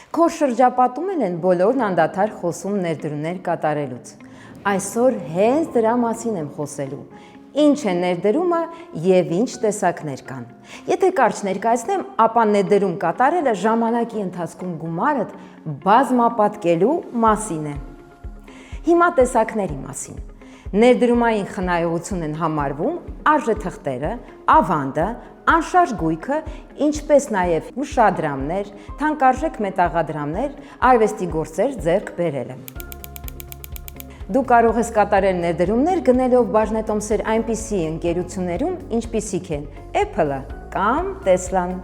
Քո շրջապատում են բոլորն անդադար խոսում ներդրումներ կատարելուց։ Այսօր հենց դրա մասին եմ խոսելու։ Ինչ է ներդրումը եւ ինչ տեսակներ կան։ Եթե կարճ ներկայացնեմ, ապա ներդրում կատարելը ժամանակի ընթացքում գումարդ բազմապատկելու մասին է։ Հիմա տեսակների մասին։ Ներդրումային խնայողություն են համարվում արժեթղթերը, ավանդը, անշարժ գույքը, ինչպես նաև ուշադրամներ, թանկարժեք մետաղադրամներ, արվեստի գործեր ձեռք բերելը։ Դու կարող ես կատարել ներդրումներ գնելով բաժնետոմսեր այնպիսի ընկերություններում, ինչպիսիք են Apple-ը կամ Tesla-ն։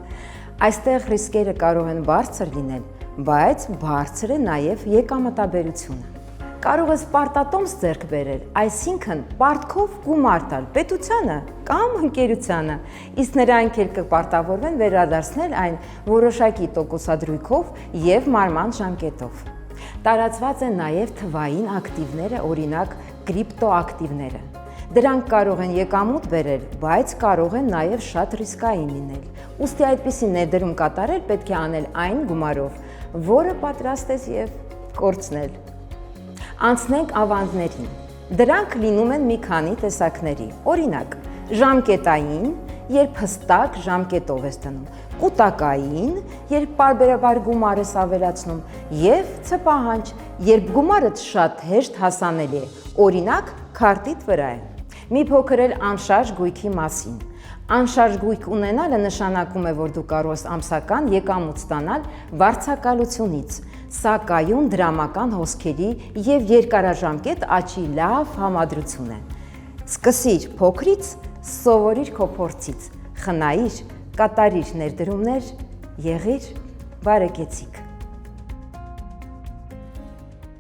Այստեղ ռիսկերը կարող են բարձր լինել, բայց բարձր է նաև եկամտաբերությունը։ Կարող ես պարտատոմս ձեռք բերել, այսինքն պարտքով գումար տալ պետությանը կամ ընկերությանը, իսկ նրանք էլ կպարտավորվեն վերադարձնել այն որոշակի տոկոսադրույքով և մարման ժամկետով։ Տարածված են նաև թվային ակտիվները, օրինակ կրիպտոակտիվները։ Դրանք կարող են եկամուտ բերել, բայց կարող են նաև շատ ռիսկային լինել։ Ուստի այդպիսի ներդրում կատարել պետք է անել այն գումարով, որը պատրաստ ես և կորցնել։ Անցնենք ավանդներին։ Դրանք լինում են մի քանի տեսակների։ Օրինակ, ժամկետային, երբ հստակ ժամկետով ես դնում, կուտակային, երբ պարբերաբար գումար ես ավելացնում, և ցպահանջ, երբ գումարդ շատ հեշտ հասանելի է, օրինակ քարտիդ վրա է։ Մի փոքր էլ անշարժ գույքի մասին։ Անշարժ գույք ունենալը նշանակում է, որ դու կարող ես ամսական եկամուտ ստանալ վարձակալությունից։ Սա կայուն դրամական հոսքերի և երկարաժամկետ աճի լավ համադրություն է։ Սկսիր փոքրից, սովորիր քո փորձից, խնայիր, կատարիր ներդրումներ, եղիր բարեկեցիկ։